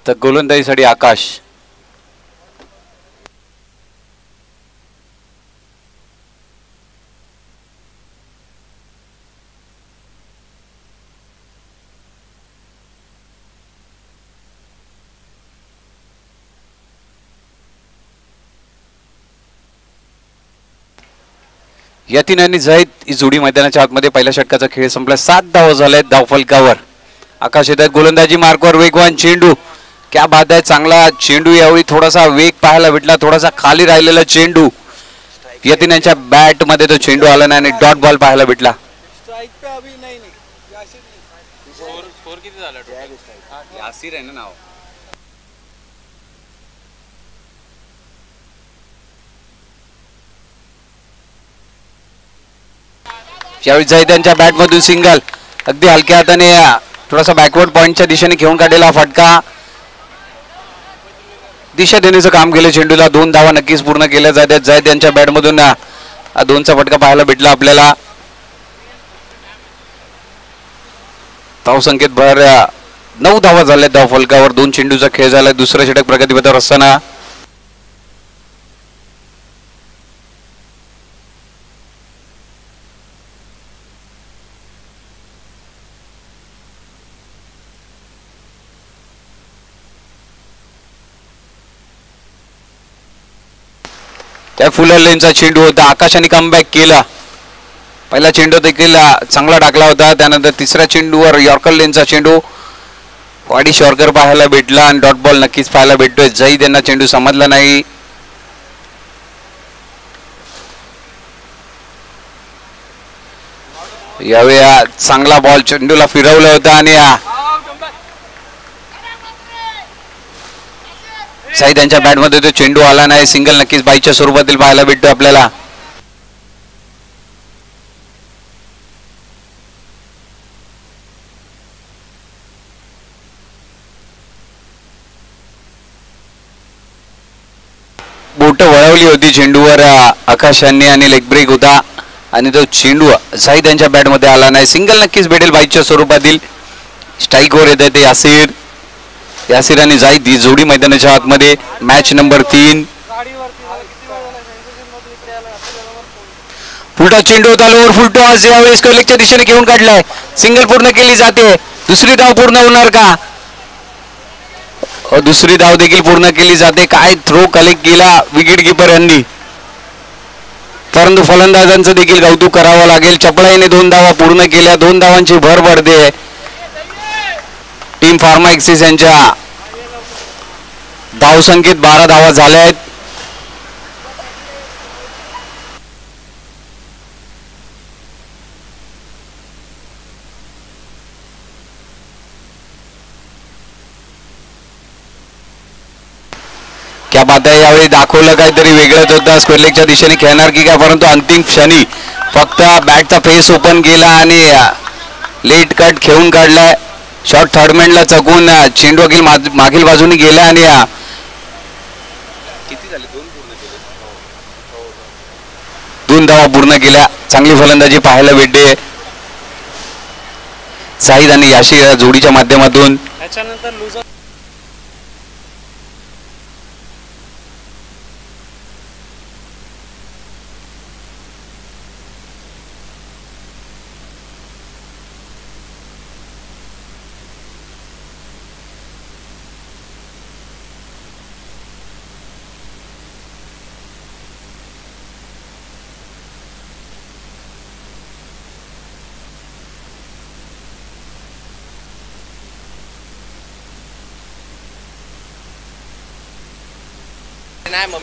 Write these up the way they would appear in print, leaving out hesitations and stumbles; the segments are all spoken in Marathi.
तर गोलंदाजीसाठी आकाश. यतीन आणि झैद ही जोडी मैदानाच्या आतमध्ये पहिल्या षटकाचा खेळ संपला. 7 धावा झाल्या धावफलकावर. आकाश येत गोलंदाजी मार्कवर वेगवान चेंडू. क्या बात आहे, चांगला चेंडू. यावेळी थोडासा वेग पाहायला भेटला, थोडासा खाली राहिलेला चेंडू. यतीन यांच्या बॅट मध्ये तो चेंडू आला नाही आणि डॉट बॉल पाहायला भेटला. यावेळी झैद यांच्या बॅट मधून सिंगल. अगदी हलक्या हाताने थोडासा बॅकवर्ड पॉइंटच्या दिशेने घेऊन काढलेला फटका. दिशा देण्याचं काम केलं चेंडूला. 2 धावा नक्कीच पूर्ण केल्या जातात. झैद यांच्या बॅट मधून 2चा फटका पाहायला भेटला आपल्याला. धाव संख्येत भर 9 धावा झाल्या धाव फलकावर. 2 चेंडूचा खेळ झाला. दुसरं षटक प्रगतीपथावर असताना त्या फुलर लेनचा चेंडू होता. आकाशाने कमबॅक केला. पहिला चेंडू देखील चांगला टाकला होता. त्यानंतर तिसऱ्या चेंडूवर यॉर्कर लेनचा चेंडू वाडी शॉर्कर पाहायला भेटला आणि डॉट बॉल नक्कीच पाहायला भेटतोय. झैद यांना चेंडू समजला नाही. यावेळी चांगला बॉल चेंडूला फिरवला होता आणि झैद यांच्या बॅटमध्ये तो चेंडू आला नाही. सिंगल नक्कीच बाईच्या स्वरूपातील पाहायला भेटतो आपल्याला. बोट वळवली होती चेंडूवर आकाश यांनी आणि लेग ब्रेक होता आणि तो चेंडू झैद यांच्या बॅटमध्ये आला नाही. सिंगल नक्कीच भेटेल बाईच्या स्वरूपातील. स्ट्राईकवर येत आहे ते यासिर आणि झैद ही जोडी मैदानाच्या आतमध्ये. Match number 3. फुलटा चेंडू होता. लोअर फुलटो आज यावेळेस कलेक्टच्या दिशेने घेऊन काढलाय. सिंगल पूर्ण केली जाते. दुसरी धाव पूर्ण होणार का? दुसरी धाव देखील पूर्ण केली जाते. काय थ्रो कलेक्ट केला विकेट किपर यांनी, परंतु फलंदाजांचं देखील कौतुक करावं लागेल. चपळाईने 2 धावा पूर्ण केल्या. 2 धावांची भर पडते टीम फार्मा एक्सिस यांच्या. धावसंख्येत 12 धावा झाल्या आहेत. क्या बात आहे. यावेळी दाखवलं काहीतरी वेगळंच होतं. स्क्वेअर लेगच्या दिशेने खेळणार की काय, परंतु अंतिम क्षणी फक्त बॅटचा फेस ओपन केला आणि लेट कट खेळून काढलाय. शॉर्ट थर्डमॅनला चकून चेंडू मागील बाजूने गेला आणि किती झाले 2 धावा पूर्ण केल्या. चांगली फलंदाजी पाहायला भेटते झैद आणि याशिर जोडीच्या माध्यमातून.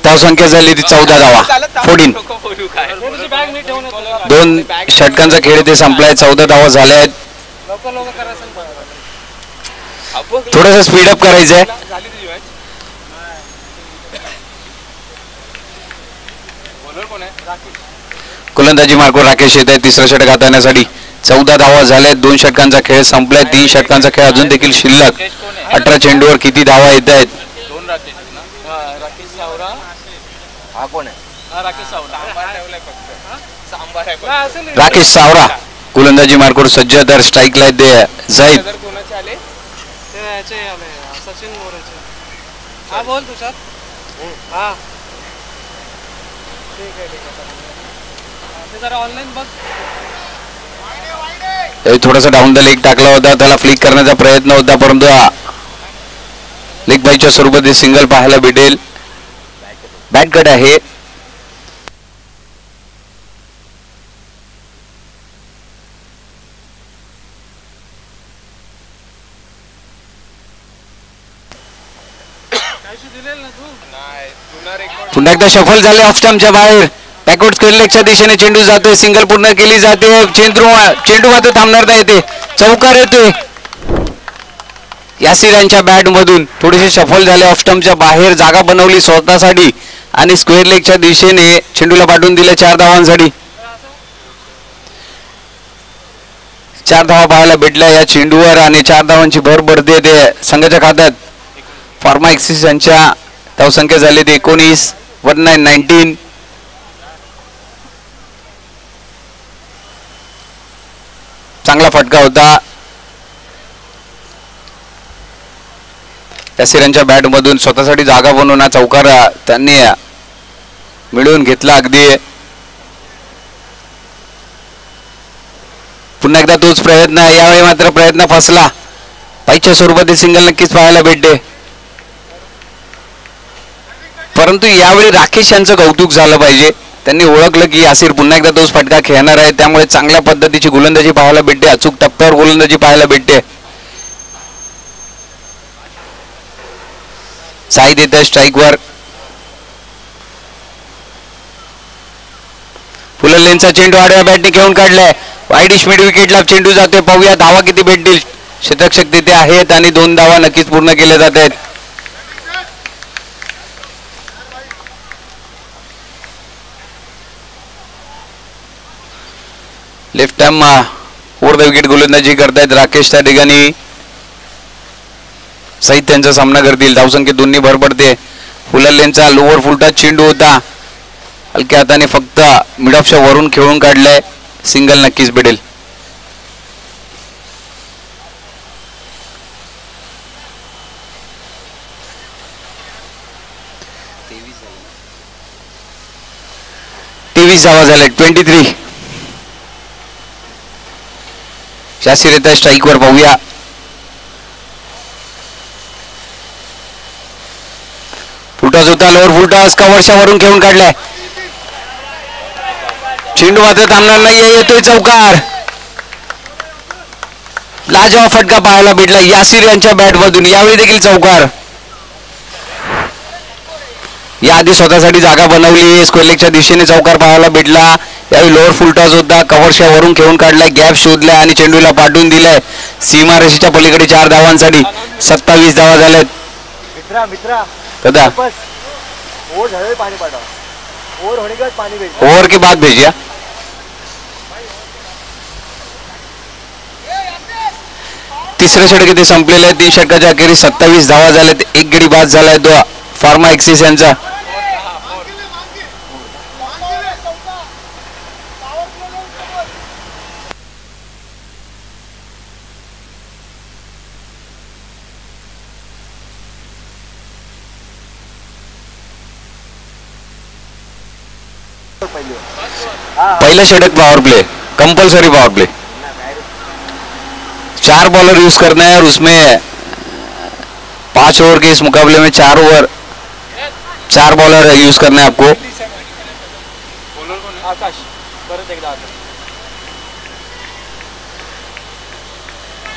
धावसंख्या झाली ती 14 धावा. 14. 2 षटकांचा खेळ ते संपलाय. 14 धावा झाल्या आहेत. थोडस स्पीडअप करायचंय. गोलंदाजी मार्कवर राकेश येत आहे तिसरं षटक हाताळण्यासाठी. 14 धावा झाल्या. 2 षटकांचा खेळ संपलाय. 3 षटकांचा खेळ अजून देखील शिल्लक. 18 चेंडूवर किती धावा येत आहेत? राकेश सावरा गोलंदाजी मार्कवर सज्ज. तर स्ट्राईकला झैद. सचिन मोरेचे. हा बोल तुषार. हा ठीक आहे ते जरा ऑनलाईन बघ. थोडासा डाऊन द लेग टाकला होता, त्याला फ्लिक करण्याचा प्रयत्न होता, परंतु लेग बाईच्या स्वरूपात सिंगल पाहायला भेटेल. बॅट गट आहे. पुन्हा एकदा सफल झाले ऑफ स्टंपच्या बाहेर. बॅकवर्ड स्क्वेअर लेगच्या दिशेने चेंडू जातोय, सिंगल पूर्ण केली जाते. चेंडू मात्र थांबणार नाही, येते चौकार येतोय. यासिर यांच्या बॅट मधून थोडेसे सफल झाले ऑफ स्टंपच्या बाहेर, जागा बनवली स्वतःसाठी आणि स्क्वेअर लेगच्या दिशेने चेंडूला पाठवून दिले 4 धावांसाठी. 4 धावा पाहायला भेटल्या या चेंडूवर आणि 4 धावांची भर पडते ते संघाच्या खात्यात. फार्मा एक्सिस यांच्या धावसंख्या झाली ते 19 19. चांगला फटका होता. यासिरांच्या बॅट मधून स्वतःसाठी जागा बनवून चौकार त्यांनी मिळवून घेतला. अगदी पुन्हा एकदा तोच प्रयत्न, यावेळी मात्र प्रयत्न फसला. पाहिच्या स्वरूपातील सिंगल नक्कीच पाहायला भेटते, परंतु यावेळी राकेश यांचं कौतुक झालं पाहिजे. त्यांनी ओळखलं की यासिर पुन्हा एकदा तोच फटका खेळणार आहे, त्यामुळे चांगल्या पद्धतीची गोलंदाजी पाहायला भेटते, अचूक टप्प्यावर गोलंदाजी पाहायला भेटते. साई देत स्ट्राईकवर. फुललेनचा चेंडू आडव्या बॅटने घेऊन काढलाय. वाईडिश मिड विकेटला चेंडू जातोय. पाहूया धावा किती भेटतील. शतरक्षक तिथे आहेत आणि 2 धावा नक्कीच पूर्ण केल्या जात आहेत. Left arm over the wicket गोलंदाजी करतायत राकेश. त्या ठिकाणी सहित त्यांचा सामना करतील. धावसंख्येत दोन्ही भर पडते. फुललेनचा लोअर फुलटा चेंडू होता, हलक्या हाताने फक्त मिड ऑफच्या वरून खेळून काढलाय. सिंगल नक्कीच भेटेल. तेवीस धावा झाल्या. 23. यासिर येत स्ट्राईकवर. पाहूया फुलटॉस होता, लोअर फुलटॉस कव्हरच्या वरून खेळून काढलाय. चेंडू मात्र थांबणार नाहीये, येतोय चौकार. लाजवाब फटका पाहायला भेटला यासिर यांच्या बॅट मधून. यावेळी देखील चौकार. याआधी स्वतःसाठी जागा बनवली, स्क्वेअर लेगच्या दिशेने चौकार पाहायला भेटला. यावेळी लोअर फुलटॉस होता, कव्हरच्या वरून खेळून काढलाय, गॅप शोधलाय आणि चेंडूला पाठवून दिलाय सीमारेषेच्या पलीकडे 4 धावांसाठी. 27 धावा झाल्यात. ओव्हर के बाद भेजिया. तिसरे षटक इथे संपलेले आहे. 3 षटकाच्या अखेरीस 27 धावा झाल्यात. 1 गडी बाद झालाय तो फार्मा एक्सिस यांचा. पहला षटक power play, compulsory power play. 4 bowler use करना है और उसमें 5 ओवर के इस मुकाबले में 4 बॉलर यूज करना है आपको.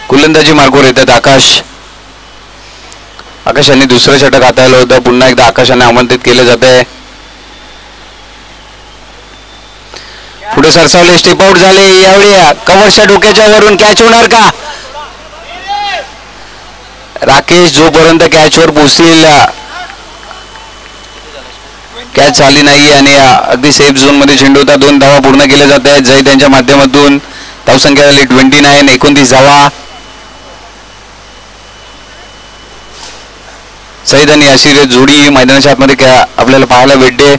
गोलंदाजी मार्गावर येतात आकाश. आकाशाने दुसरं षटक हाताळलं होतं. पुन्हा एकदा आकाशाने आमंत्रित केलं जात आहे. पुढे सरसावले, स्टेप आउट झाले. यावेळी कव्हरच्या डोक्याच्या वरून कॅच होणार का? राकेश जोपर्यंत कॅचवर पोहोचतील, कॅच झाली नाही आणि अगदी सेफ झोन मध्ये चेंडू होता. 2 धावा पूर्ण केल्या जात आहेत जय त्यांच्या माध्यमातून. धावसंख्या झाली 29. 29 धावा. सईद आणि यासिर जोडी मैदानाच्या आतमध्ये आपल्याला पाहायला भेटते.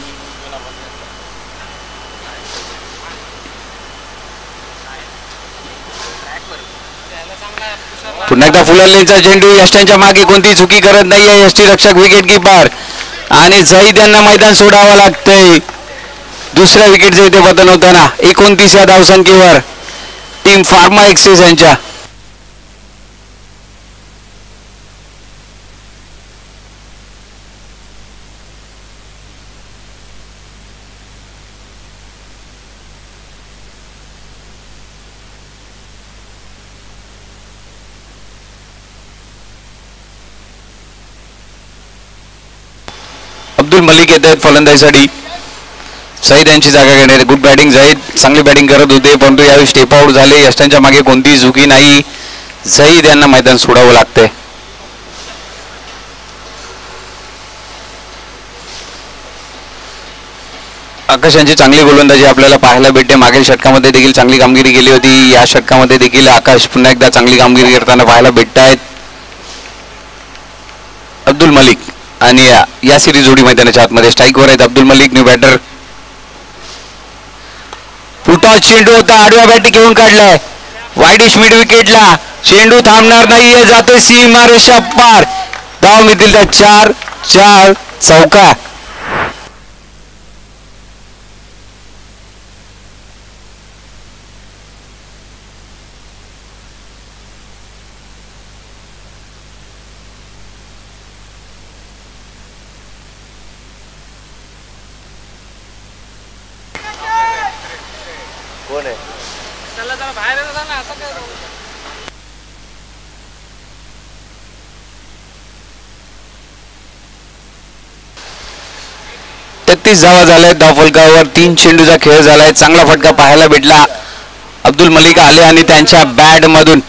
पुन्हा एकदा फुलरलेचा चेंडू यष्टांच्या मागे कोणती चुकी करत नाहीये यष्टी रक्षक विकेट किपर आणि झईद यांना मैदान सोडावं लागतंय दुसऱ्या विकेटचे इथे पतन होताना 29 या धावसंख्येवर टीम फार्मा एक्सेस यांच्या. अब्दुल मलिक येत आहेत फलंदाजीसाठी. झईद यांची जागा घेणार. गुड बॅटिंग झईद चांगली बॅटिंग करत होते परंतु यावेळी स्टेप आउट झाले. यष्टांच्या मागे कोणतीही चुकी नाही. झईद यांना मैदान सोडावं लागतंय. आकाश यांची चांगली गोलंदाजी आपल्याला पाहायला भेटते. मागील षटकामध्ये देखील चांगली कामगिरी केली होती. या षटकामध्ये देखील आकाश पुन्हा एकदा चांगली कामगिरी करताना पाहायला भेटत आहेत. अब्दुल मलिक आणि या सिरीज जोडी मैदानाच्या आतमध्ये स्ट्राईकवर आहेत. Abdul Malik new batter. Full toss चेंडू होता आडव्या बॅटी घेऊन काढलाय वाईडिश मिड विकेटला. चेंडू थांबणार नाहीये जातोय सीमारेषा पार. धाव मिळतील त्या 4 चौका. चला जरा बाहेर येतो ना असं काय. 33 धावा झाल्यात धावफलकावर. 3 चेंडूचा खेळ झालाय. चांगला फटका पाहायला भेटला. अब्दुल मलिक आले आणि त्यांच्या बॅट मधून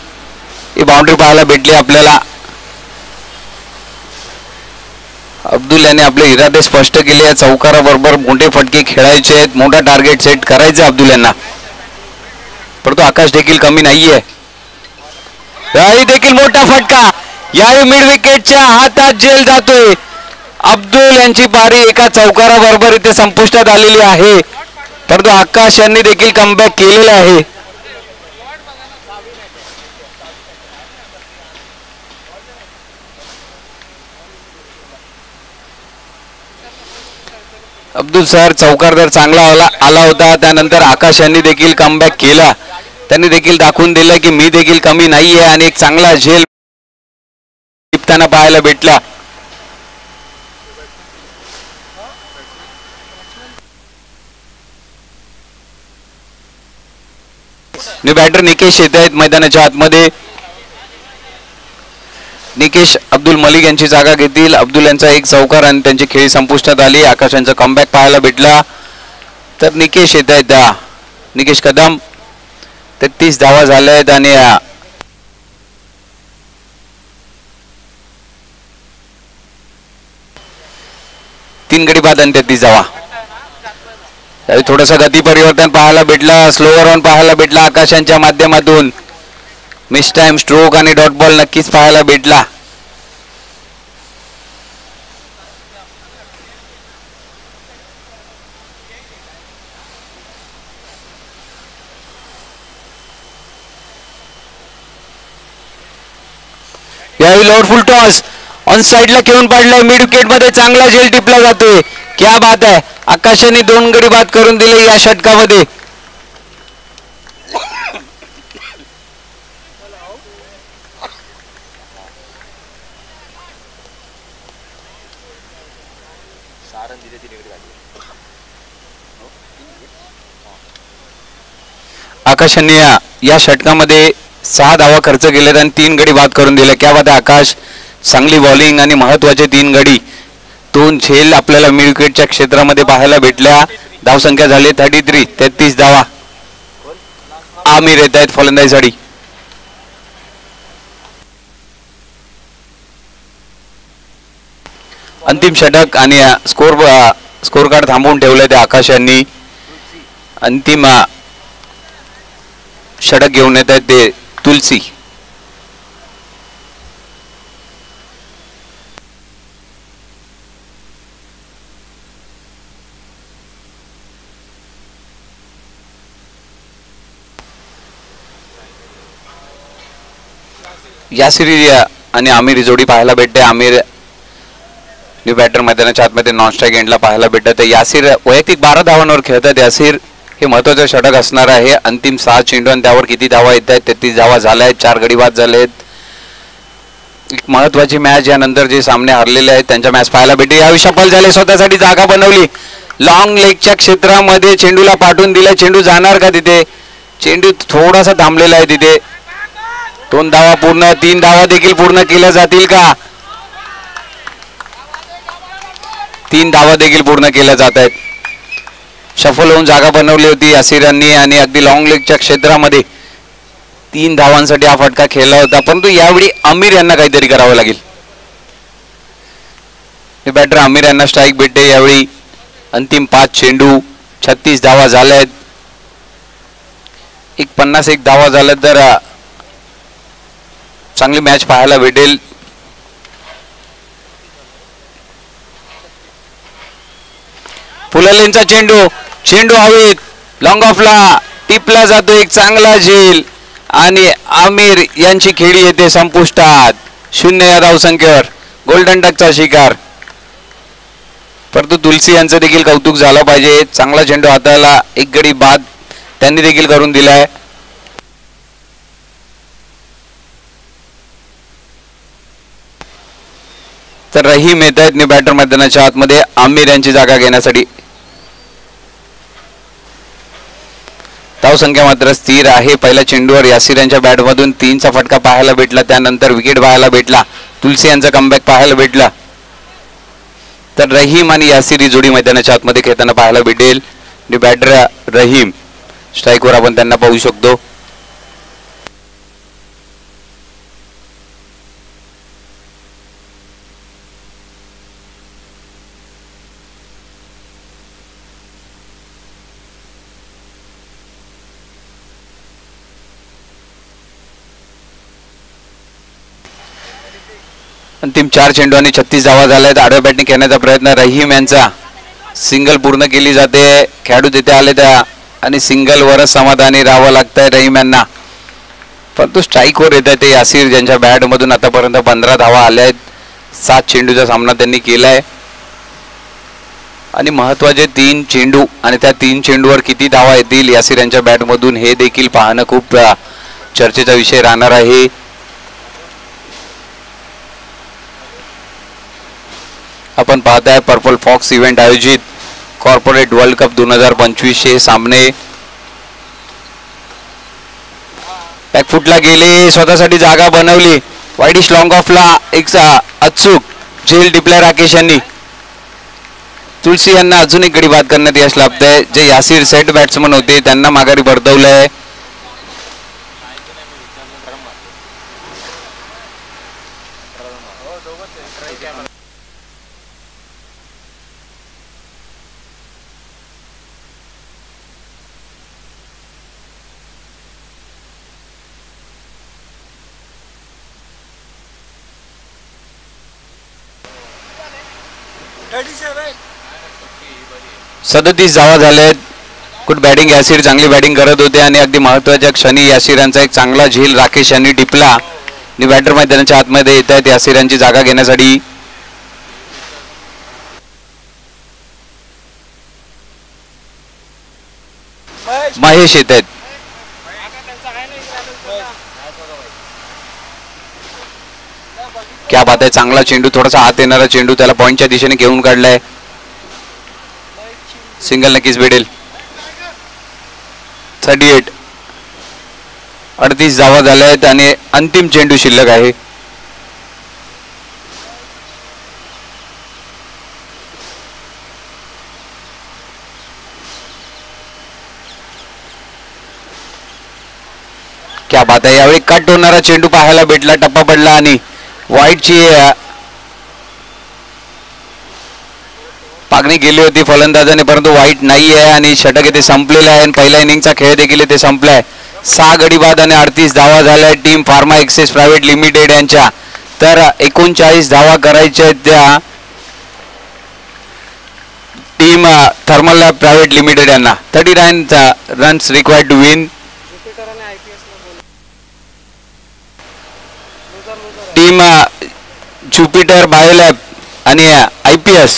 ही बाउंड्री पाहायला भेटली आपल्याला. अब्दुल यांनी आपले इरादे स्पष्ट केले. या चौकाराबरोबर मोठे फटके खेळायचे आहेत. मोठा टार्गेट सेट करायचे अब्दुल यांना. परंतु आकाश देखील कमी नाहीये. याही देखील मोठा फटका. याही मिड विकेटच्या हातात जेल जातोय. अब्दुल यांची पारी एका चौकाराबरोबर इथे संपुष्टात आलेली आहे. परंतु आकाश यांनी देखील कमबॅक केलेला आहे. अब्दुल सर चौकार तर चांगला आला होता. त्यानंतर आकाश यांनी देखील कमबॅक केला. त्यांनी देखील दाखवून दिलं की मी देखील कमी नाहीये आणि एक चांगला झेल त्यांना पाहायला भेटला. न्यू बॅटर निकेश येत आहेत मैदानाच्या आतमध्ये. निकेश अब्दुल मलिक यांची जागा घेतील. अब्दुल यांचा एक चौकार आणि त्यांची खेळी संपुष्टात आली. आकाश यांचा कमबॅक पाहायला भेटला. तर निकेश येत आहेत. निकेश कदम. 33 धावा झाल्या आहेत आणि 3 गडी बाद आणि 33 धावा. त्यावेळी थोडंसं गती परिवर्तन पाहायला भेटलं. स्लोअर ऑन पाहायला भेटला आकाशांच्या माध्यमातून. मिस टाइम स्ट्रोक आणि डॉट बॉल नक्कीच पाहायला भेटला. यावेळी लोडफुल टॉस ऑन साइडला खेळून पाडलाय. मिड विकेट मध्ये चांगला झेल टिपला जातोय. क्या बात आहे. आकाशाने 2 गडी बाद करून दिले या षटकामध्ये. आकाशाने या षटकामध्ये 6 धावा खर्च केलेत आणि 3 गडी बाद करून दिले. क्या बात आहे आकाश. चांगली बॉलिंग आणि महत्वाचे 3 गडी. 2 झेल आपल्याला मिड विकेटच्या क्षेत्रामध्ये पाहायला भेटल्या. धावसंख्या झाली 33. 33 धावा. आमिर येत आहेत फलंदाजीसाठी. अंतिम षटक आणि स्कोर कार्ड थांबवून ठेवले ते आकाश यांनी. अंतिम षटक घेऊन येत आहेत ते तुलसी. यासिर आणि आमिर ही जोडी पाहायला भेटते. आमिर न्यू बॅटर मैदानाच्या आतमध्ये नॉन स्ट्राईक एंडला पाहायला भेटत. यासिर वैयक्तिक 12 धावांवर खेळतात. यासिर हे महत्वाचं षटक असणार आहे. अंतिम 6 चेंडू आणि त्यावर किती धावा येत आहेत? 33 धावा झाल्या आहेत. 4 गडी बाद झाले आहेत. एक महत्वाची मॅच यानंतर जे सामने हरलेले आहेत त्यांच्या मॅच पाहायला भेटते. यावेळी सफल झाले, स्वतःसाठी जागा बनवली. लॉंग लेगच्या क्षेत्रामध्ये चेंडूला पाठवून दिला. चेंडू जाणार का तिथे? चेंडू थोडासा थांबलेला आहे तिथे. 2 धावा पूर्ण, 3 धावा देखील पूर्ण केल्या जातील का? 3 धावा देखील पूर्ण केल्या जात आहेत. सफल होऊन जागा बनवली होती यासिरांनी आणि अगदी लॉंग लेगच्या क्षेत्रामध्ये 3 धावांसाठी हा फटका खेळला होता. परंतु यावेळी आमिर यांना काहीतरी करावं लागेल. बॅटर आमिर यांना स्ट्राईक भेटते. यावेळी अंतिम 5 चेंडू, 36 धावा झाल्या आहेत. 51 धावा झाल्या तर चांगली मॅच पाहायला भेटेल. फुललेंचा चेंडू, चेंडू हवेत, लॉंग ऑफला टिपला जातो. एक चांगला झेल आणि आमिर यांची खेळी येते संपुष्टात. 0 या धावसंख्येवर गोल्डन डकचा शिकार. परंतु तुलसी यांचं देखील कौतुक झालं पाहिजे. चांगला चेंडू हाताला, एक गडी बाद त्यांनी देखील करून दिलाय. तर रहीम येत आहेत न्यू बॅटर मैदानाच्या आतमध्ये आमिर यांची जागा घेण्यासाठी. धावसंख्या मात्र स्थिर आहे. पहिल्या चेंडूवर यासिर यांच्या बॅटमधून 3चा फटका पाहायला भेटला. त्यानंतर विकेट पाहायला भेटला. तुलसी यांचा कमबॅक पाहायला भेटला. तर रहीम आणि यासिर ही जोडी मैदानाच्या आतमध्ये खेळताना पाहायला भेटेल. न्यू बॅटर रहीम, स्ट्राईकवर आपण त्यांना पाहू शकतो. अंतिम 4 चेंडू आणि 36 धावा झाल्या आहेत. आडव्या बॅटने खेळण्याचा प्रयत्न रहीम यांचा. सिंगल पूर्ण केली जाते. खेळाडू तिथे आले त्या आणि सिंगल वरच समाधानी राहावं लागतंय रहीम यांना. परंतु स्ट्राईकवर येत आहे ते यासिर, ज्यांच्या बॅटमधून आतापर्यंत 15 धावा आल्या आहेत. 7 चेंडूचा सामना त्यांनी केलाय आणि महत्वाचे 3 चेंडू आणि त्या 3 चेंडूवर किती धावा येतील यासिर यांच्या बॅटमधून हे देखील पाहणं खूप चर्चेचा विषय राहणार आहे. आपण पाहताय पर्पल फॉक्स इव्हेंट आयोजित कॉर्पोरेट वर्ल्ड कप 2025 चे सामने. बॅकफुटला गेले, स्वतःसाठी जागा बनवली. वाईडिश लॉंग ऑफला एक अचूक झेल टिपलाय राकेश यांनी. तुलसी यांना अजून एक गडी बाद करण्यात यश लाभतंय. जे यासिर सेट बॅट्समन होते त्यांना माघारी परतवलंय. सदतीस धावा झालेत. गुड बॅटिंग, यासिर चांगली बॅटिंग करत होते आणि अगदी महत्वाच्या क्षणी यासिर यांचा एक चांगला झेल राकेश यांनी टिपला. आणि बॅटर मैदानाच्या आतमध्ये येत आहेत यासिर यांची जागा घेण्यासाठी. महेश येत आहेत. क्या बात आहे, चांगला चेंडू, थोडासा आत येणारा चेंडू, त्याला पॉइंटच्या दिशेने घेऊन काढलाय. सिंगल नक्कीच भेटेल. 38 38 धावा झाल्या आहेत आणि अंतिम चेंडू शिल्लक आहे. क्या बात आहे, यावेळी कट होणारा चेंडू पाहायला भेटला. टप्पा पडला आणि वाईटची पागणी गेली होती फलंदाजाने, परंतु वाईट नाही आहे आणि षटक येथे संपलेलं आहे. पहिल्या इनिंगचा खेळ देखील येथे संपलाय. 6 गडी बाद आणि 38 धावा झाल्या team Pharma Access Private Limited यांच्या. तर 39 धावा करायच्या आहेत त्या team Thermal Lab Private Limited यांना. 39 runs required to win. Team Jupiter Biolab आणि IPS.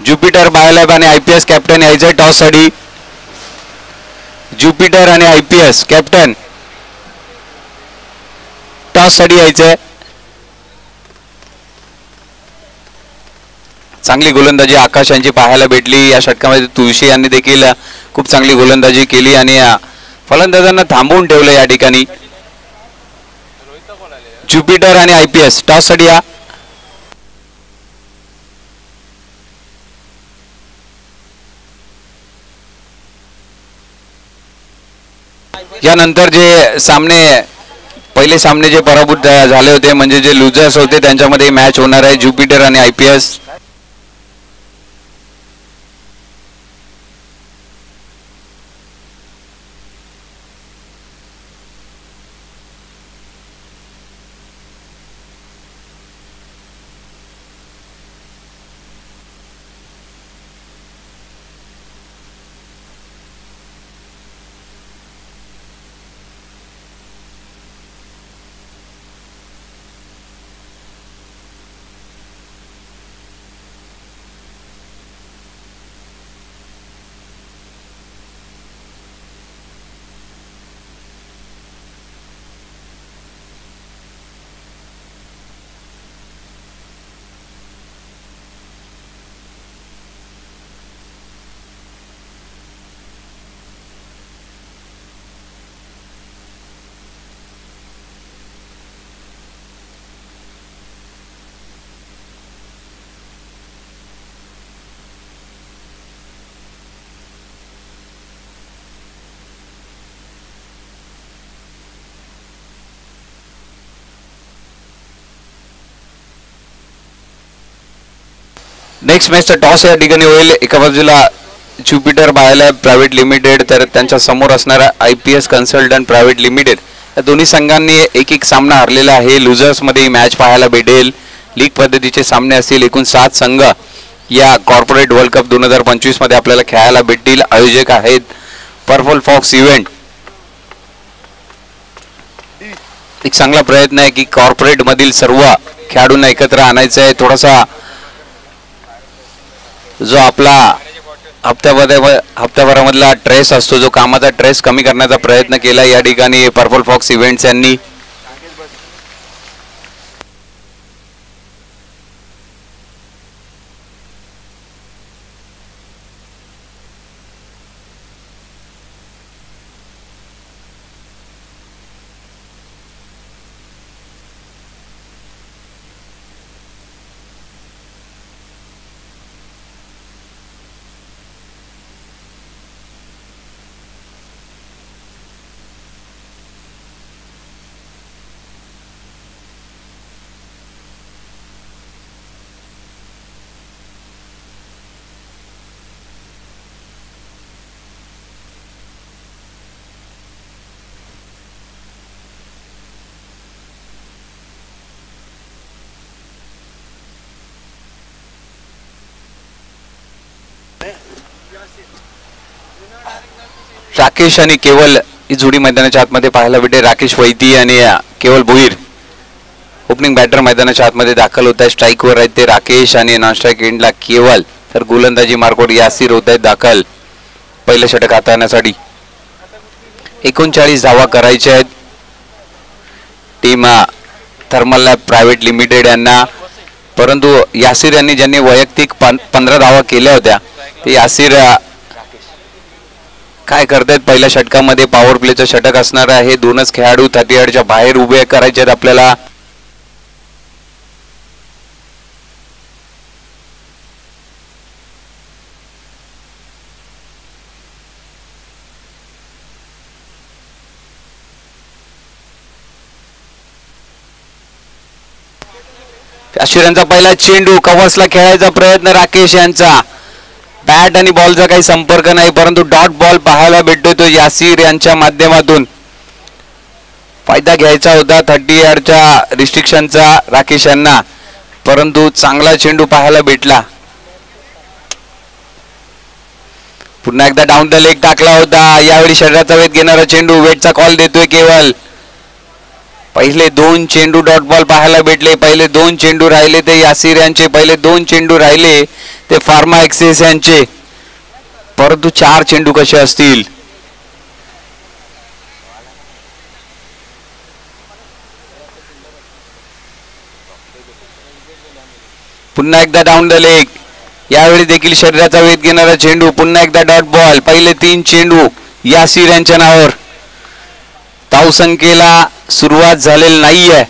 ज्युपिटर बायोलॅब आणि IPS कॅप्टन यायचं टॉससाठी. ज्युपिटर आणि IPS कॅप्टन टॉससाठी यायचंय. चांगली गोलंदाजी आकाश यांची पाहायला भेटली या षटकामध्ये. तुळशी यांनी देखील खूप चांगली गोलंदाजी केली आणि फलंदाजांना थांबवून ठेवलं या ठिकाणी. ज्युपिटर आणि IPS टॉससाठी यानंतर जे सामने पहिले सामने जे पराभूत झाले होते म्हणजे जे लुजर्स होते त्यांच्यामध्ये मॅच होणार आहे ज्युपिटर आणि IPS. नेक्स्ट मॅचचा टॉस या ठिकाणी होईल. एका बाजूला ज्युपिटर बायोलॅब प्रायव्हेट लिमिटेड तर त्यांच्या समोर असणारा IPS कन्सल्टंट प्रायव्हेट लिमिटेड. या दोन्ही संघांनी एक एक सामना हरलेला आहे. लुझर्स मध्ये मॅच पाहायला भेटेल. लीग पद्धतीचे सामने असतील. एकूण 7 संघ या कॉर्पोरेट वर्ल्ड कप 2025 मध्ये आपल्याला खेळायला भेटतील. आयोजक आहेत पर्पल फॉक्स इव्हेंट. एक चांगला प्रयत्न आहे की कॉर्पोरेट मधील सर्व खेळाडूंना एकत्र आणायचं आहे. थोडासा जो आपला हप्त्याभरामधला ट्रेस असतो जो कामाचा ट्रेस कमी करण्याचा प्रयत्न केला या ठिकाणी पर्पल फॉक्स इव्हेंट्स यांनी. राकेश आणि केवल ही जोडी मैदानाच्या आतमध्ये पाहायला भेटेल. राकेश वैती आणि केवल भोईर ओपनिंग बॅटर मैदानाच्या आतमध्ये दाखल होत आहे. स्ट्राईकवर आहेत ते राकेश आणि नॉन स्ट्राईक एंडला केवल. तर गोलंदाजी मार्कवर यासिर होत आहेत दाखल पहिलं षटक हाताळण्यासाठी. 39 धावा करायच्या आहेत team Thermal Lab Private Limited यांना. परंतु यासिर यांनी ज्यांनी वैयक्तिक 15 धावा केल्या होत्या ते यासिर काय करतायत पहिल्या षटकामध्ये. पॉवर प्लेचं षटक असणार आहे. दोनच खेळाडू 38च्या बाहेर उभे करायचे आहेत आपल्याला. आशिरांचा पहिला चेंडू कव्हर्सला खेळायचा प्रयत्न राकेश यांचा. बॅट आणि बॉलचा काही संपर्क नाही परंतु डॉट बॉल पाहायला भेटतोय तो यासिर यांच्या माध्यमातून. फायदा घ्यायचा होता 30 यार्डच्या रिस्ट्रिक्शनचा राकेश यांना परंतु चांगला चेंडू पाहायला भेटला. पुन्हा एकदा डाऊन द लेग टाकला होता. यावेळी शरीराचा वेध घेणारा चेंडू. वेटचा कॉल देतोय केवल. पहिले 2 चेंडू डॉट बॉल पाहायला भेटले. पहिले 2 चेंडू राहिले ते यासिर यांचे. पहिले 2 चेंडू राहिले ते फार्मा एक्सेस यांचे. परंतु 4 चेंडू कसे असतील. पुन्हा एकदा डाऊन द लेग. यावेळी देखील शरीराचा वेध घेणारा चेंडू. पुन्हा एकदा डॉट बॉल. पहिले 3 चेंडू यासिर यांच्या नावावर. धावसंख्येला सुरुवात झालेली नाहीये.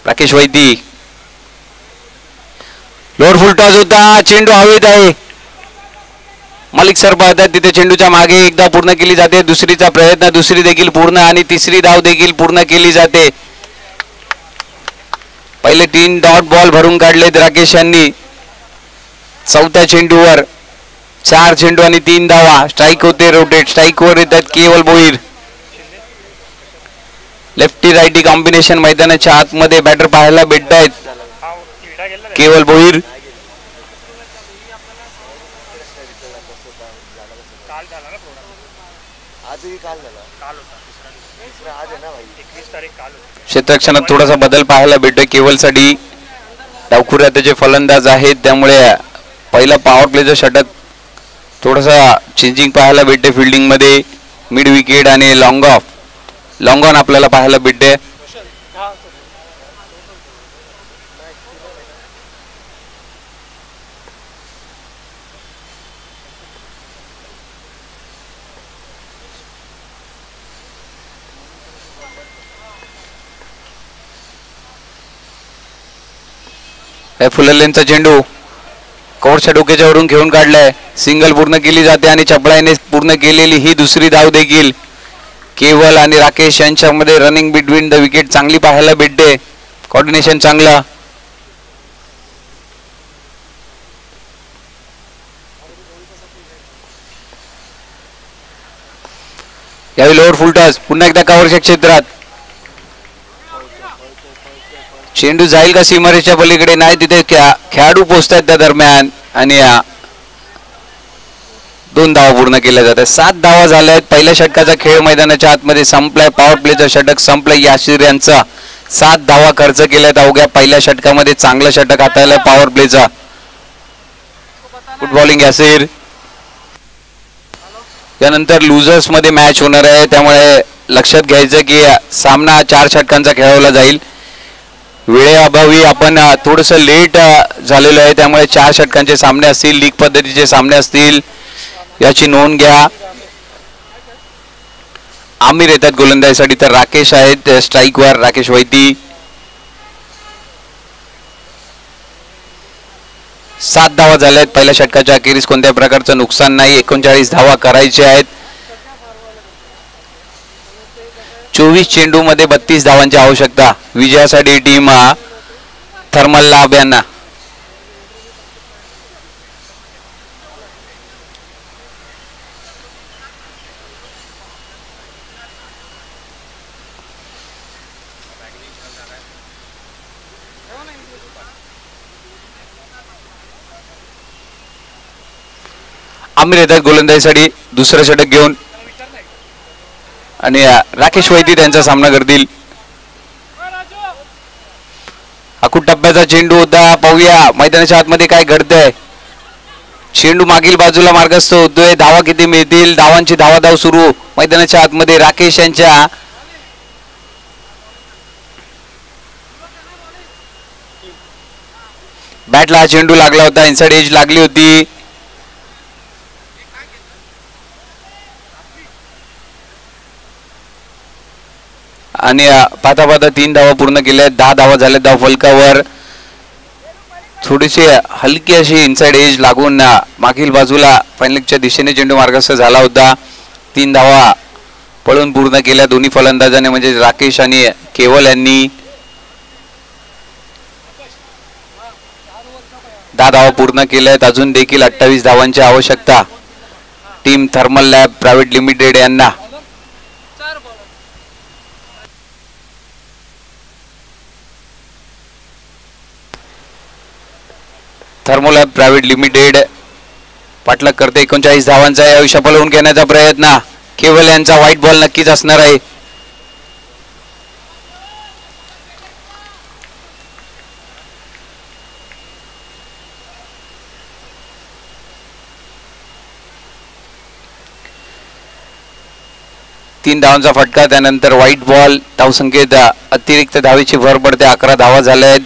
राकेश वैदी लोअर फुल टॉस होता. चेंडू हवेत आहे. मालिक सर पाहतात तिथे चेंडूच्या मागे एकदा पूर्ण केली जाते. दुसरीचा प्रयत्न. दुसरी देखील पूर्ण आणि तिसरी धाव देखील पूर्ण केली जाते. पहिले 3 डॉट बॉल भरून काढलेत राकेश यांनी. चौथ्या चेंडूवर 4 चेंडू आणि 3 धावा. स्ट्राईक होते रोटेट. स्ट्राईक वर येतात केवल भोईर. लेफ्टी राईटी कॉम्बिनेशन मैदानाच्या आतमध्ये बॅटर पाहायला भेटत आहेत. केवल भोईर क्षेत्ररक्षणात थोडासा बदल पाहायला भेटतोय केवलसाठी. डावखुऱ्या त्याचे फलंदाज आहेत त्यामुळे पहिला पॉवर प्लेचं षटक थोडासा चेंजिंग पाहायला भेटते फिल्डिंग मध्ये. मिड विकेट आणि लॉंग ऑफ. लॉंग ऑन आपल्याला पाहायला भेटते. फुललेंचा चेंडू कव्हरच्या डोक्याच्या वरून घेऊन काढलाय. सिंगल पूर्ण केली जाते आणि चपळाईने पूर्ण केलेली ही दुसरी धाव देखील केवल आणि राकेश यांच्यामध्ये रनिंग बिटवीन द विकेट चांगली पाहायला भेटते. कॉर्डिनेशन चांगलं. यावेळी लोअर फुल टॉस. पुन्हा एकदा कव्हरच्या क्षेत्रात. चेंडू जाईल का सीमारेषेच्या पलीकडे. नाही तिथे खेळाडू पोहोचतात त्या दरम्यान आणि 2 धावा पूर्ण केल्या जातात. 7 धावा झाल्या आहेत. पहिल्या षटकाचा खेळ मैदानाच्या आतमध्ये संपलाय. पॉवर प्लेचं षटक संपलंय. यासिर यांचा 7 धावा खर्च केल्यात अवघ्या पहिल्या षटकामध्ये. चांगलं षटक हाताळलंय पॉवर प्लेचा. फुटबॉलिंग यासिर. त्यानंतर लुझर्स मध्ये मॅच होणार आहे त्यामुळे लक्षात घ्यायचं की सामना 4 षटकांचा खेळवला जाईल. वेळेअभावी आपण थोडंसं लेट झालेलो आहे त्यामुळे 4 षटकांचे सामने असतील. लीग पद्धतीचे सामने असतील याची नोंद घ्या. आमिर येतात गोलंदाजीसाठी तर राकेश आहेत स्ट्राईकवर. राकेश वैती. 7 धावा झाल्या आहेत पहिल्या षटकाच्या अखेरीस. कोणत्याही प्रकारचं नुकसान नाही. 39 धावा करायचे आहेत. 24 चेंडू मध्ये 32 धावांची आवश्यकता. विजयासाठी टीम थर्मल लाभ यांना. आमिर येतात गोलंदाजीसाठी दुसरं षटक घेऊन आणि राकेश वैती त्यांचा सामना करतील. अकुट टप्प्याचा चेंडू होता. पाहूया मैदानाच्या आतमध्ये काय घडतंय. चेंडू मागील बाजूला मार्गस्थ होतोय. धावा किती मिळतील. धावांची धावाधाव सुरू मैदानाच्या आतमध्ये. राकेश यांच्या बॅटला हा चेंडू लागला होता. इनसाइड एज लागली होती. आणि पाता पाता 3 धावा पूर्ण केल्या. 10 धावा झाल्या धाव फलकावर. थोडीशी हलकी अशी इनसाइड एज लागून मागील बाजूला फायनलच्या दिशेने चेंडू मार्गस्थ झाला होता. 3 धावा पळून पूर्ण केल्या दोन्ही फलंदाजाने म्हणजे राकेश आणि केवल यांनी. 10 धावा पूर्ण केल्यात. अजून देखील 28 धावांची आवश्यकता team Thermal Lab Private Limited यांना. थर्मल लॅब प्रायव्हेट लिमिटेड पाठलाग करते. 39 धावांचा यावेळी पळवून घेण्याचा प्रयत्न. केवल यांचा व्हाईट बॉल नक्कीच असणार आहे. 3 धावांचा फटका, त्यानंतर व्हाईट बॉल. धावसंख्येत अतिरिक्त धावेची भर पडते. 11 धावा झाल्या आहेत.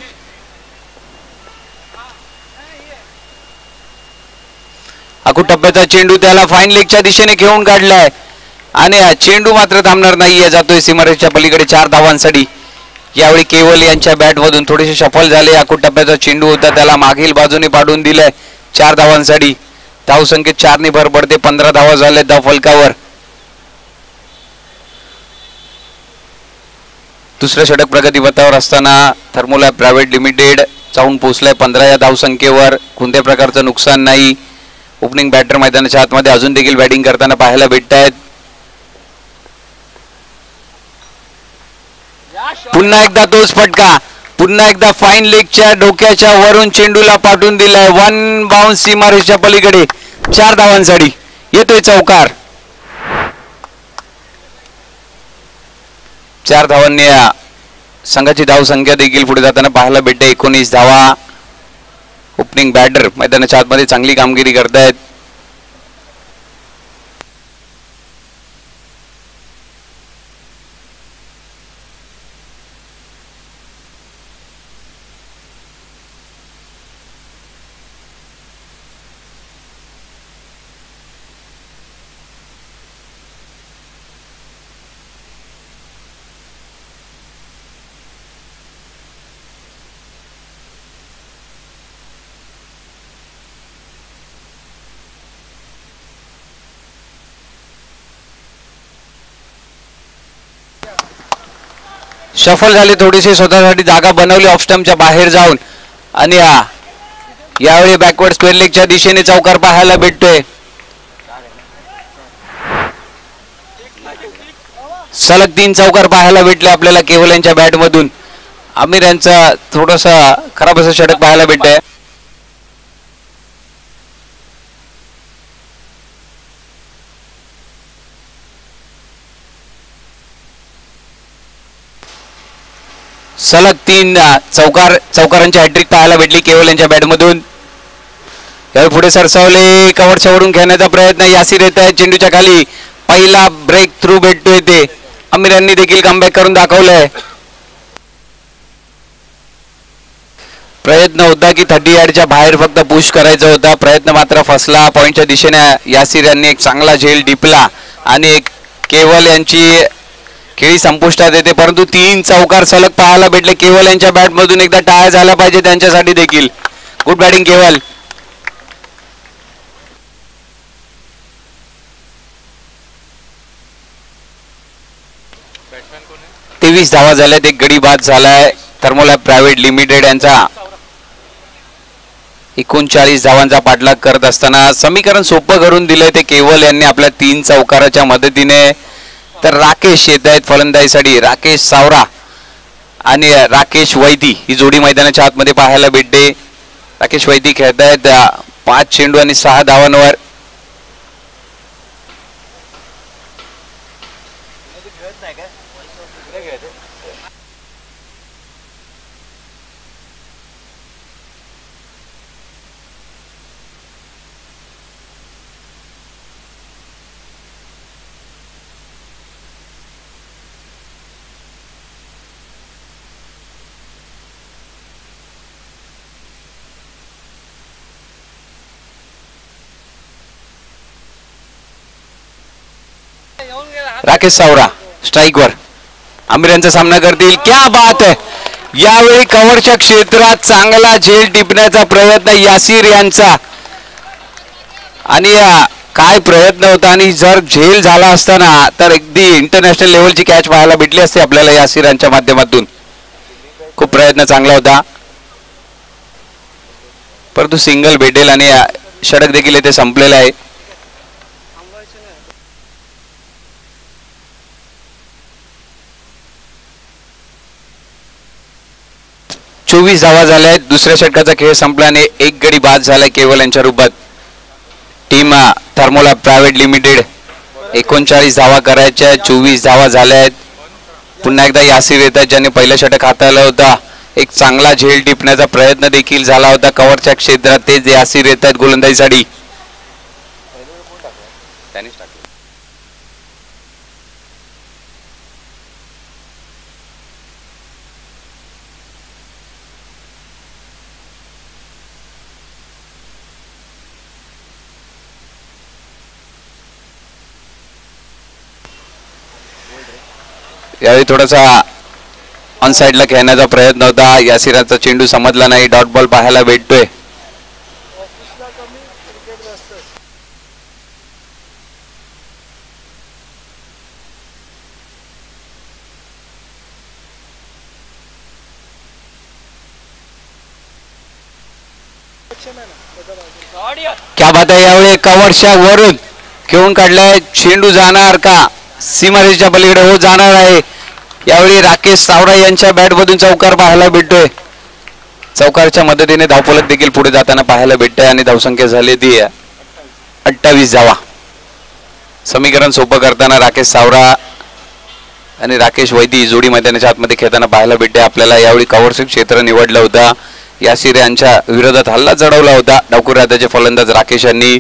आखूड टप्प्याचा चेंडू त्याला फाईन लेगच्या दिशेने घेऊन काढलाय आणि हा चेंडू मात्र थांबणार नाहीये, जातोय सीमारेषेच्या पलीकडे 4 धावांसाठी. यावेळी केवल यांच्या बॅटमधून थोडेसे सफल झाले. आखूड टप्प्याचा चेंडू होता त्याला मागील बाजूने पाडून दिलाय 4 धावांसाठी. धावसंख्येत 4 ने भर पडते. 15 धावा झाल्या धाव फलकावर. दुसऱ्या षटक प्रगतीपथावर असताना थर्मोलॅब प्रायव्हेट लिमिटेड जाऊन पोहोचलाय 15 या धावसंख्येवर. कोणत्या प्रकारचं नुकसान नाही. ओपनिंग बॅटर मैदानाच्या आतमध्ये अजून देखील बॅटिंग करताना पाहायला भेटत आहेत. पुन्हा एकदा तोच फटका. पुन्हा एकदा फाईन लेगच्या डोक्याच्या वरून चेंडूला पाठवून दिलाय. 1 बाउन्स सीमारेषेच्या पलीकडे 4 धावांसाठी. येतोय चौकार. 4 धावांनी संघाची धावसंख्या देखील पुढे जाताना पाहायला भेटते. 19 धावा. ओपनिंग बॅटर मैदानाच्या आतमध्ये चांगली कामगिरी करतायत. शफल झाले थोडेसे, स्वतःसाठी जागा बनवली ऑफ स्टंपच्या बाहेर जाऊन आणि यावेळी बॅकवर्ड स्क्वेअर लेगच्या दिशेने चौकार पाहायला भेटतोय. सलग 3 चौकार पाहायला भेटले आपल्याला केवल यांच्या बॅट मधून. आमिर यांचा थोडासा खराब असं षटक पाहायला भेटतंय. सलग 3 चौकारांची हॅट्रिक पाहायला भेटली केवल यांच्या बॅटमधून. त्यावेळी पुढे सरसावले. कव्हरच्या वरून खेळण्याचा प्रयत्न. यासिर येत आहे चेंडूच्या खाली. पहिला ब्रेक थ्रू भेटतोय ते. आमिर यांनी देखील कमबॅक करून दाखवलंय. प्रयत्न होता की 30 यार्डच्या बाहेर फक्त पुश करायचा होता. प्रयत्न मात्र फसला. पॉइंटच्या दिशेने यासिर यांनी एक चांगला झेल टिपला आणि एक केवल यांची खेळी संपुष्टात येते. परंतु 3 चौकार सलग पाहायला भेटले केवल यांच्या बॅट मधून. एकदा टाळ्या झाल्या पाहिजे त्यांच्यासाठी देखील. गुड बॅटिंग केवल. 23 धावा झाल्यात. एक गडी बाद झालाय थर्मोलॅब प्रायव्हेट लिमिटेड यांचा. 39 धावांचा पाठलाग करत असताना समीकरण सोपं करून दिलंय ते केवल यांनी आपल्या 3 चौकाराच्या मदतीने. तर राकेश येत आहेत फलंदाजीसाठी. राकेश सावरा आणि राकेश वैदी ही जोडी मैदानाच्या आतमध्ये पाहायला भेटते. राकेश वैदी खेळत आहेत 5 चेंडू आणि 6 धावांवर. राकेश सावरा स्ट्राईकवर आमिर यांचा सामना करतील. क्या बात आहे. यावेळी कव्हरच्या क्षेत्रात चांगला झेल टिपण्याचा प्रयत्न यासिर यांचा. आणि काय प्रयत्न होता. आणि जर झेल झाला असताना तर अगदी इंटरनॅशनल लेवलची कॅच पाहायला भेटली असते आपल्याला यासिर यांच्या माध्यमातून. खूप प्रयत्न चांगला होता. परंतु सिंगल भेटेल आणि षटक देखील येथे संपलेला आहे. 24 धावा झाल्या आहेत. दुसऱ्या षटकाचा खेळ संपल्याने एक गडी बाद झालाय केवल यांच्या रूपात. टीम थर्मोलॅब प्रायव्हेट लिमिटेड 39 धावा करायच्या. 24 धावा झाल्या आहेत. पुन्हा एकदा यासिर येतात ज्याने पहिलं षटक हाताळलं होता. एक चांगला झेल टिपण्याचा प्रयत्न देखील झाला होता कव्हरच्या क्षेत्रात. तेच यासिर येतात गोलंदाजीसाठी. यावेळी थोडासा ऑन साईडला खेळण्याचा प्रयत्न होता. यासिराचा चेंडू समजला नाही. डॉट बॉल पाहायला भेटतोय. क्या बात आहे. यावेळी कव्हरच्या वरून खेळून काढलाय. चेंडू जाणार का सीमारेषेच्या पलीकडे? हो, जाणार आहे. यावेळी राकेश सावरा यांच्या बॅटमधून चौकार पाहायला भेटतोय. चौकारच्या मदतीने धावफलक देखील पुढे जाताना पाहायला भेटतंय आणि धावसंख्या झाली ती 28 धावा. समीकरण सोपं करताना राकेश सावरा आणि राकेश वैदी जोडी मैदानाच्या आतमध्ये खेळताना पाहायला भेटते. आपल्याला यावेळी कव्हरचे क्षेत्र निवडलं होतं. यासिर यांच्या विरोधात हल्ला चढवला होता. डावखुरी हाताचे फलंदाज राकेश यांनी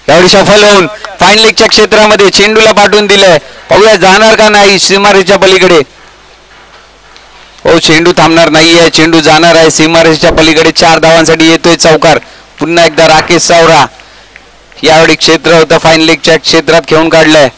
यावेळी सफल होऊन फाईन लेगच्या क्षेत्रामध्ये चेंडूला पाठवून दिलंय. पाहूया जाणार का नाही सीमारेषेच्या पलीकडे. हो, चेंडू थांबणार नाहीये. चेंडू जाणार आहे सीमारेषेच्या पलीकडे. 4 धावांसाठी येतोय चौकार. पुन्हा एकदा राकेश सावरा. यावेळी क्षेत्र होतं फाईन लेगच्या क्षेत्रात खेळून काढलंय.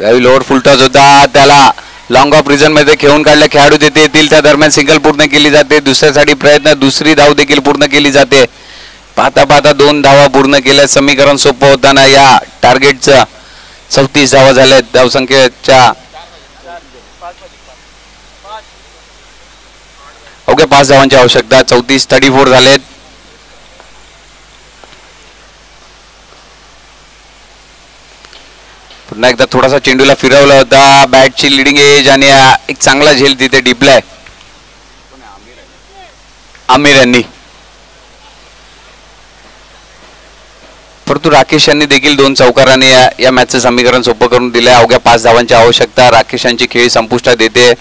यावेळी लोअर फुलटॉस होता. त्याला लॉंग ऑफ रिजन मध्ये खेळून काढल्या. खेळाडू देते येतील त्या दरम्यान सिंगल पूर्ण केली जाते. दुसऱ्यासाठी प्रयत्न. दुसरी धाव देखील पूर्ण केली जाते. पाहता पाहता 2 धावा पूर्ण केल्या. समीकरण सोपं होताना या टार्गेटचं 34 धावा झाल्यात. धावसंख्येच्या अवघ्या 5 धावांची आवश्यकता. 34 झालेत. पुन्हा एकदा थोडासा चेंडूला फिरवला होता. बॅटची लिडिंग एज आणि एक चांगला झेल तिथे डिपलाय आमिर यांनी. परंतु राकेश यांनी देखील 2 चौकाराने या मॅचचं समीकरण सोपं करून दिलंय. अवघ्या 5 धावांची आवश्यकता. राकेश यांची खेळी संपुष्टात येते.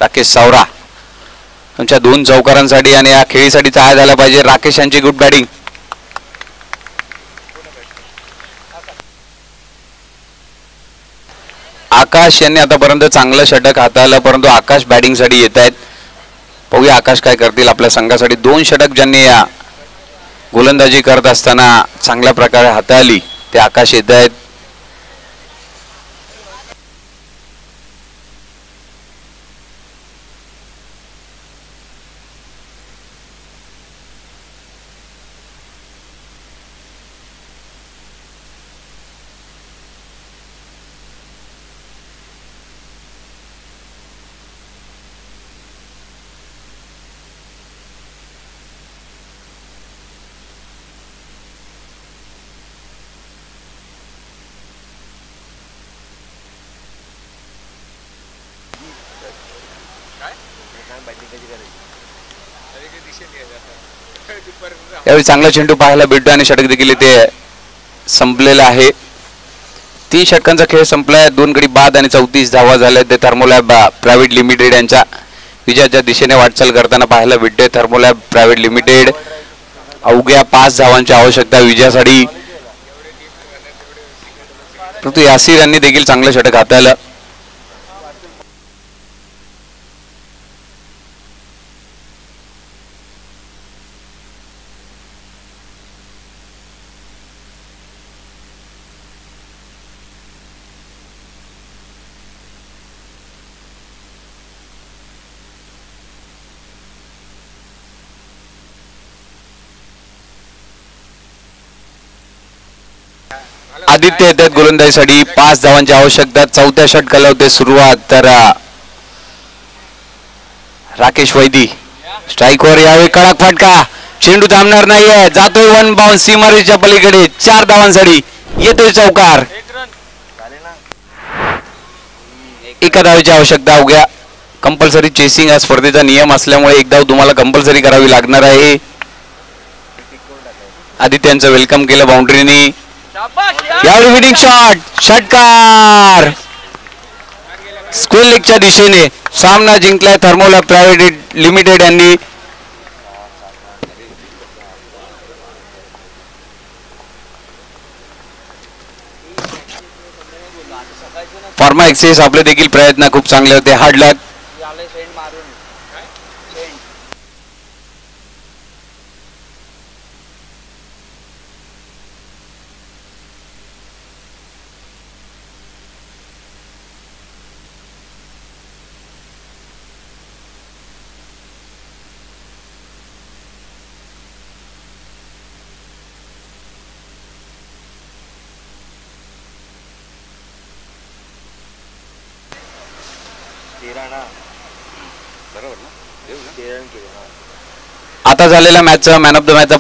राकेश सावरा त्यांच्या 2 चौकारांसाठी आणि या खेळीसाठी तयार झाला पाहिजे. राकेश यांची गुड बॅटिंग. आकाश यांनी आतापर्यंत चांगलं षटक हाताळलं. परंतु आकाश बॅटिंग साठी येत आहेत. पाहूया आकाश काय करतील. आपल्या संघासाठी 2 षटक ज्यांनी या गोलंदाजी करत असताना चांगल्या प्रकारे हाताळली ते आकाश येत आहेत. यावेळी चांगला चेंडू पाहायला भेटतो आणि षटक देखील इथे संपलेला आहे. 3 षटकांचा खेळ संपलाय. 2 गडी बाद आणि 34 धावा झाल्या. ते थर्मोलॅब प्रायव्हेट लिमिटेड यांच्या विजयाच्या दिशेने वाटचाल करताना पाहायला भेटते. थर्मोलॅब प्रायव्हेट लिमिटेड अवघ्या 5 धावांची आवश्यकता विजयासाठी. परंतु यासिर यांनी देखील चांगलं षटक हाताळलं. आदित्य येतात गोलंदाजीसाठी. 5 धावांची आवश्यकता. 4थ्या षटकाला होते सुरुवात. तर राकेश वैदी स्ट्राईकवर. यावेळी कडक फटका. चेंडू थांबणार नाहीये. जातोय 1 बाउन्स सीमारेषेच्या पलीकडे. 4 धावांसाठी येतोय चौकार. 1 धावेची आवश्यकता. अवघ्या कंपल्सरी चेसिंग हा स्पर्धेचा नियम असल्यामुळे 1 धाव तुम्हाला कंपल्सरी करावी लागणार आहे. आदित्यांचं वेलकम केलं बाउंड्रीनी. यावेळी विनिंग शॉट, षटकार. स्कूल लीगच्या दिशेने सामना जिंकलाय थर्मोलॅब प्रायव्हेट लिमिटेड यांनी. फॉर्मा एक्सेस आपले देखील प्रयत्न खूप चांगले होते. हार्ड लक. आता झालेल्या मॅचचा मॅन ऑफ द मॅचचा